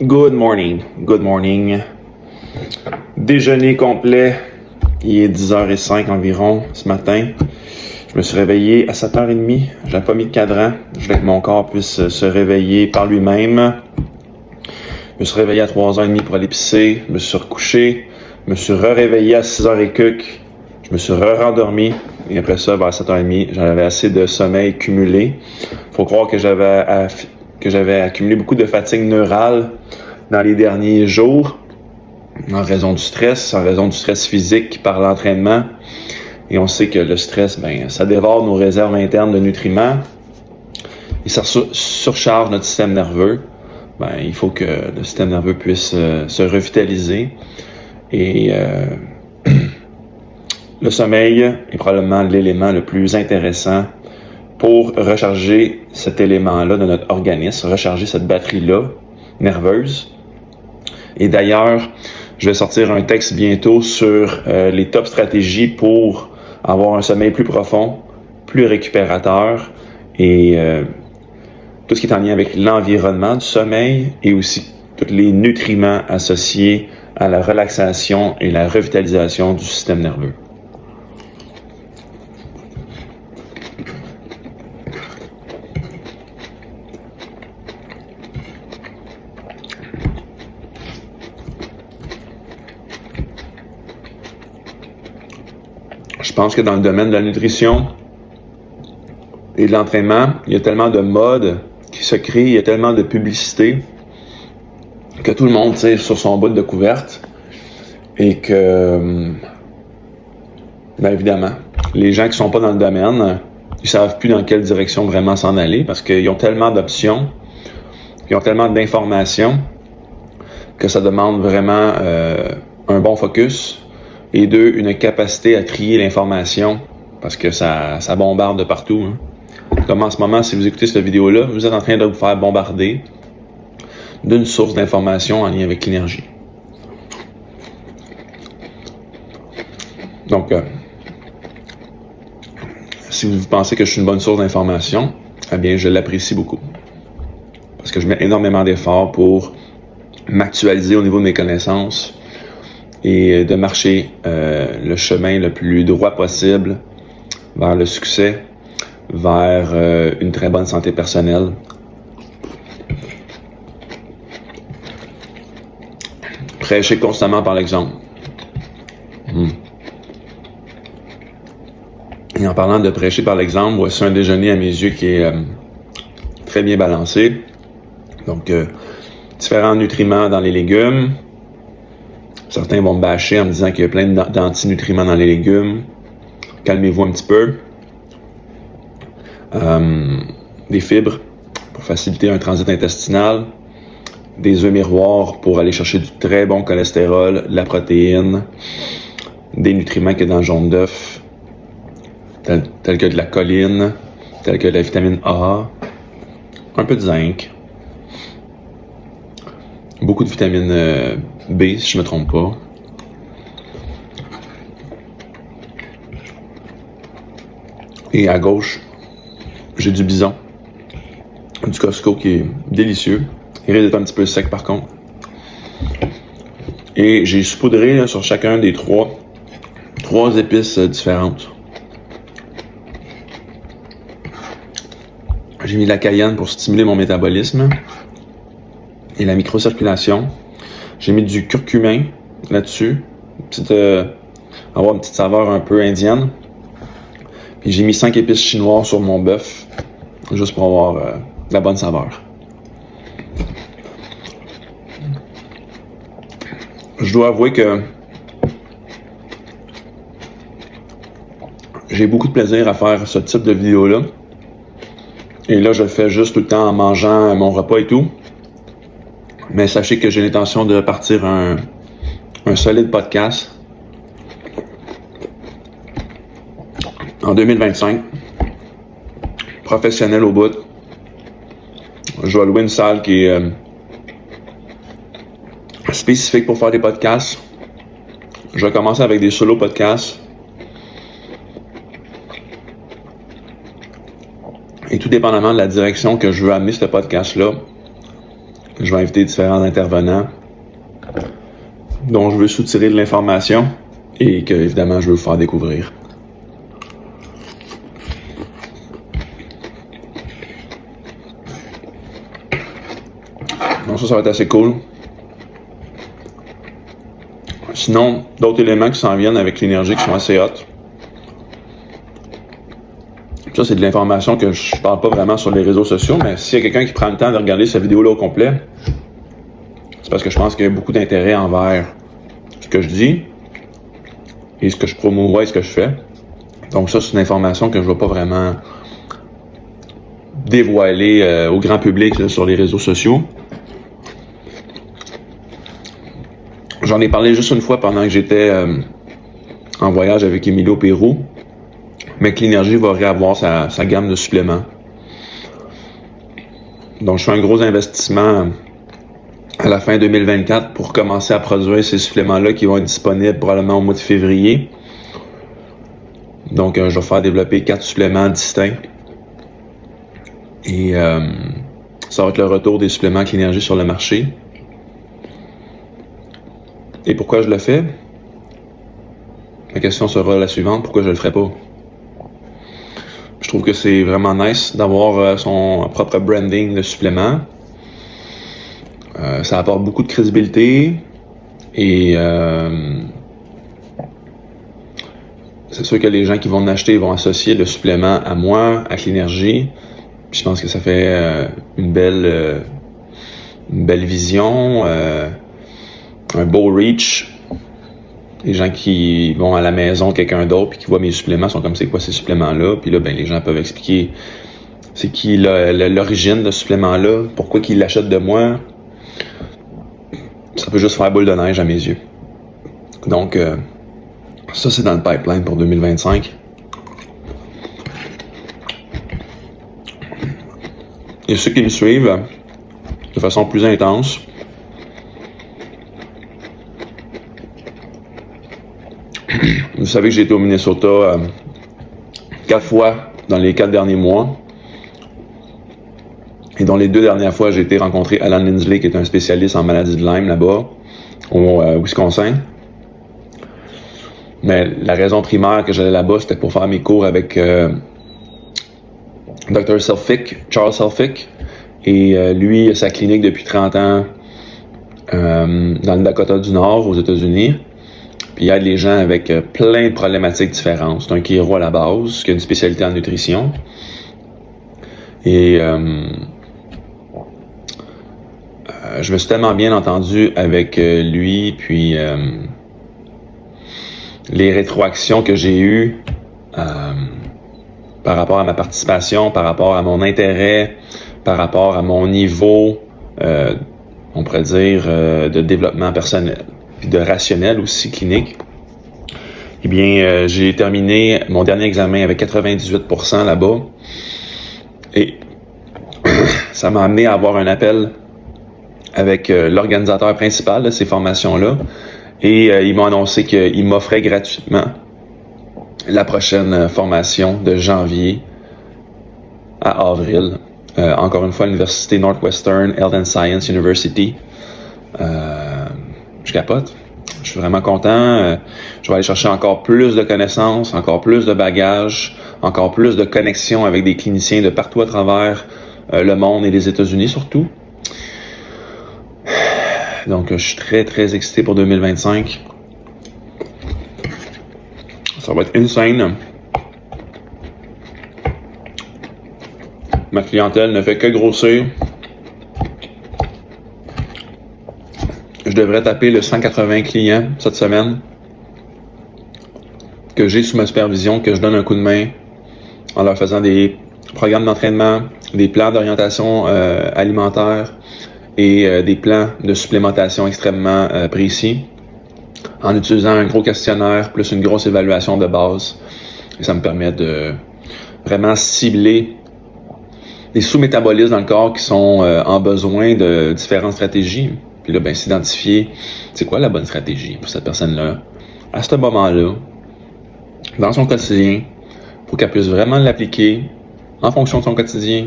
Good morning. Good morning. Déjeuner complet. Il est 10h05 environ ce matin. Je me suis réveillé à 7h30. Je n'avais pas mis de cadran. Je voulais que mon corps puisse se réveiller par lui-même. Je me suis réveillé à 3h30 pour aller pisser. Je me suis recouché. Je me suis réveillé à 6h et je me suis rendormi. Et après ça, vers 7h30, j'avais assez de sommeil cumulé. Faut croire que j'avais accumulé beaucoup de fatigue neurale dans les derniers jours, en raison du stress physique par l'entraînement. Et on sait que le stress, ça dévore nos réserves internes de nutriments et ça surcharge notre système nerveux. Il faut que le système nerveux puisse se revitaliser. Et le sommeil est probablement l'élément le plus intéressant pour recharger cet élément-là de notre organisme, recharger cette batterie-là nerveuse. Et d'ailleurs, je vais sortir un texte bientôt sur les top stratégies pour avoir un sommeil plus profond, plus récupérateur et tout ce qui est en lien avec l'environnement du sommeil et aussi tous les nutriments associés à la relaxation et la revitalisation du système nerveux. Je pense que dans le domaine de la nutrition et de l'entraînement, il y a tellement de modes qui se créent, il y a tellement de publicité que tout le monde tire sur son bout de couverte et que, évidemment, les gens qui sont pas dans le domaine, ils savent plus dans quelle direction vraiment s'en aller parce qu'ils ont tellement d'options, ils ont tellement d'informations que ça demande vraiment un bon focus. Et deux, une capacité à trier l'information parce que ça bombarde de partout. Comme en ce moment, si vous écoutez cette vidéo-là, vous êtes en train de vous faire bombarder d'une source d'information en lien avec l'énergie. Donc, si vous pensez que je suis une bonne source d'information, eh bien, je l'apprécie beaucoup. Parce que je mets énormément d'efforts pour m'actualiser au niveau de mes connaissances et de marcher le chemin le plus droit possible vers le succès, vers une très bonne santé personnelle. Prêcher constamment par l'exemple. Et en parlant de prêcher par l'exemple, voici un déjeuner à mes yeux qui est très bien balancé. Donc, différents nutriments dans les légumes. Certains vont me bâcher en me disant qu'il y a plein d'antinutriments dans les légumes. Calmez-vous un petit peu. Des fibres pour faciliter un transit intestinal. Des œufs miroirs pour aller chercher du très bon cholestérol, de la protéine. Des nutriments qu'il y a dans le jaune d'œuf, tels que de la choline, tels que de la vitamine A. Un peu de zinc. Beaucoup de vitamine B, si je ne me trompe pas. Et à gauche, j'ai du bison. Du Costco qui est délicieux. Il risque d'être un petit peu sec par contre. Et j'ai saupoudré là, sur chacun des trois épices différentes. J'ai mis de la cayenne pour stimuler mon métabolisme et la microcirculation. J'ai mis du curcumin là-dessus, avoir une petite saveur un peu indienne. Puis j'ai mis 5 épices chinoises sur mon bœuf, juste pour avoir de la bonne saveur. Je dois avouer que j'ai beaucoup de plaisir à faire ce type de vidéo-là. Et là, je le fais juste tout le temps en mangeant mon repas et tout. Mais sachez que j'ai l'intention de partir un solide podcast en 2025. Professionnel au bout. Je vais louer une salle qui est spécifique pour faire des podcasts. Je vais commencer avec des solo podcasts. Et tout dépendamment de la direction que je veux amener ce podcast-là, Je vais inviter différents intervenants dont je veux soutirer de l'information et que, évidemment, je veux vous faire découvrir. Donc ça va être assez cool. Sinon, d'autres éléments qui s'en viennent avec l'énergie qui sont assez hot. Ça, c'est de l'information que je parle pas vraiment sur les réseaux sociaux, mais s'il y a quelqu'un qui prend le temps de regarder cette vidéo-là au complet, c'est parce que je pense qu'il y a beaucoup d'intérêt envers ce que je dis et ce que je promouvois et ce que je fais. Donc ça, c'est une information que je ne vais pas vraiment dévoiler au grand public là, sur les réseaux sociaux. J'en ai parlé juste une fois pendant que j'étais en voyage avec Émilie au Pérou, mais que l'énergie va réavoir sa gamme de suppléments. Donc je fais un gros investissement à la fin 2024 pour commencer à produire ces suppléments-là qui vont être disponibles probablement au mois de février. Donc je vais faire développer 4 suppléments distincts. Et ça va être le retour des suppléments avec l'énergie sur le marché. Et pourquoi je le fais? La question sera la suivante, pourquoi je le ferais pas? Je trouve que c'est vraiment nice d'avoir son propre branding de supplément. Ça apporte beaucoup de crédibilité et c'est sûr que les gens qui vont en acheter vont associer le supplément à moi, à l'énergie. Puis je pense que ça fait une belle vision, un beau reach. Les gens qui vont à la maison, quelqu'un d'autre, puis qui voient mes suppléments, sont comme c'est quoi ces suppléments-là. Puis là, ben les gens peuvent expliquer c'est qui l'origine de ce supplément-là, pourquoi qu'ils l'achètent de moi. Ça peut juste faire boule de neige à mes yeux. Donc, ça c'est dans le pipeline pour 2025. Et ceux qui me suivent de façon plus intense, vous savez que j'ai été au Minnesota 4 fois dans les 4 derniers mois. Et dans les 2 dernières fois, j'ai été rencontrer Alan Lindsley, qui est un spécialiste en maladie de Lyme là-bas, au Wisconsin. Mais la raison primaire que j'allais là-bas, c'était pour faire mes cours avec Dr. Selfick, Charles Selfick. Et lui, a sa clinique depuis 30 ans dans le Dakota du Nord, aux États-Unis. Puis il aide les gens avec plein de problématiques différentes. C'est un chiro à la base, qui a une spécialité en nutrition. Et je me suis tellement bien entendu avec lui, puis les rétroactions que j'ai eues par rapport à ma participation, par rapport à mon intérêt, par rapport à mon niveau, on pourrait dire, de développement personnel, puis de rationnel aussi clinique. Eh bien, j'ai terminé mon dernier examen avec 98% là-bas. Et ça m'a amené à avoir un appel avec l'organisateur principal de ces formations-là. Et ils m'ont annoncé qu'ils m'offraient gratuitement la prochaine formation de janvier à avril. Encore une fois, l'université Northwestern Health and Science University. Je capote. Je suis vraiment content. Je vais aller chercher encore plus de connaissances, encore plus de bagages, encore plus de connexions avec des cliniciens de partout à travers le monde et les États-Unis surtout. Donc, je suis très, très excité pour 2025. Ça va être insane. Ma clientèle ne fait que grossir. Je devrais taper le 180 clients cette semaine que j'ai sous ma supervision, que je donne un coup de main en leur faisant des programmes d'entraînement, des plans d'orientation alimentaire et des plans de supplémentation extrêmement précis en utilisant un gros questionnaire plus une grosse évaluation de base. Et ça me permet de vraiment cibler des sous-métabolismes dans le corps qui sont en besoin de différentes stratégies. Puis là, ben, s'identifier, c'est quoi la bonne stratégie pour cette personne-là, à ce moment-là, dans son quotidien, pour qu'elle puisse vraiment l'appliquer en fonction de son quotidien.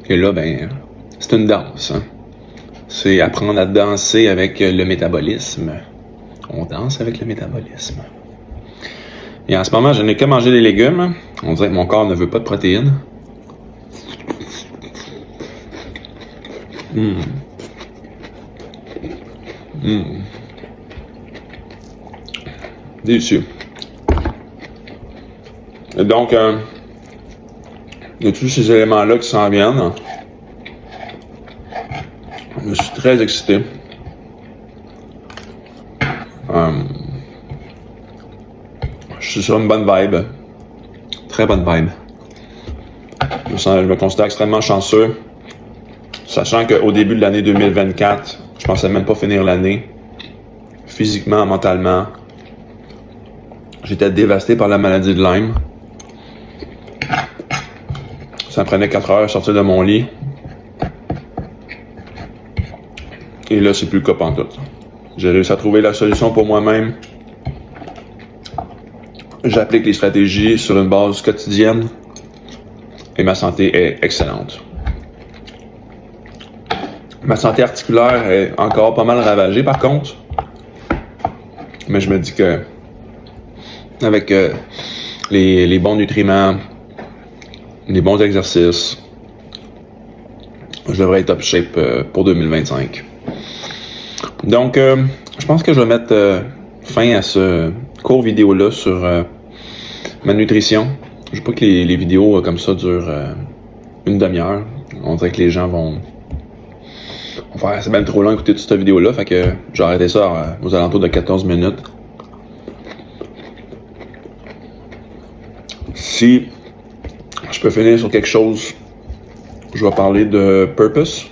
Et là, ben, c'est une danse. Hein? C'est apprendre à danser avec le métabolisme. On danse avec le métabolisme. Et en ce moment, je n'ai que mangé des légumes. On dirait que mon corps ne veut pas de protéines. Délicieux. Et donc, il y a tous ces éléments-là qui s'en viennent. Je suis très excité. Je suis sur une bonne vibe. Très bonne vibe. Je me considère extrêmement chanceux. Sachant qu'au début de l'année 2024, je pensais même pas finir l'année. Physiquement, mentalement. J'étais dévasté par la maladie de Lyme. Ça me prenait 4 heures à sortir de mon lit. Et là, c'est plus le cas pantoute. J'ai réussi à trouver la solution pour moi-même. J'applique les stratégies sur une base quotidienne. Et ma santé est excellente. Ma santé articulaire est encore pas mal ravagée par contre. Mais je me dis que avec les bons nutriments, les bons exercices, je devrais être top shape pour 2025. Donc, je pense que je vais mettre fin à ce court vidéo-là sur ma nutrition. Je veux pas que les vidéos comme ça durent une demi-heure. On dirait que les gens vont faire c'est même trop long d'écouter toute cette vidéo-là. Fait que j'ai arrêté ça aux alentours de 14 minutes. Si je peux finir sur quelque chose, je vais parler de purpose.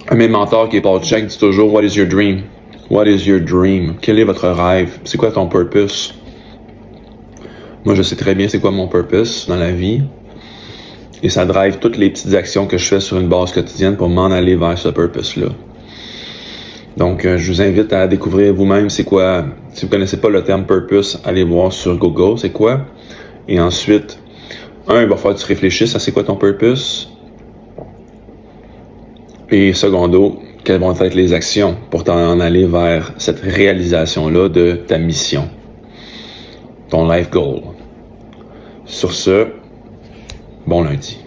Un de mes mentors qui est Paul Chek dit toujours « What is your dream? What is your dream? » Quel est votre rêve? C'est quoi ton purpose? Moi, je sais très bien c'est quoi mon purpose dans la vie. Et ça drive toutes les petites actions que je fais sur une base quotidienne pour m'en aller vers ce purpose-là. Donc, je vous invite à découvrir vous-même c'est quoi. Si vous connaissez pas le terme purpose, allez voir sur Google c'est quoi. Et ensuite, il va falloir que tu réfléchisses à c'est quoi ton purpose. Et secondo, quelles vont être les actions pour t'en aller vers cette réalisation-là de ta mission, ton life goal. Sur ce, bon lundi.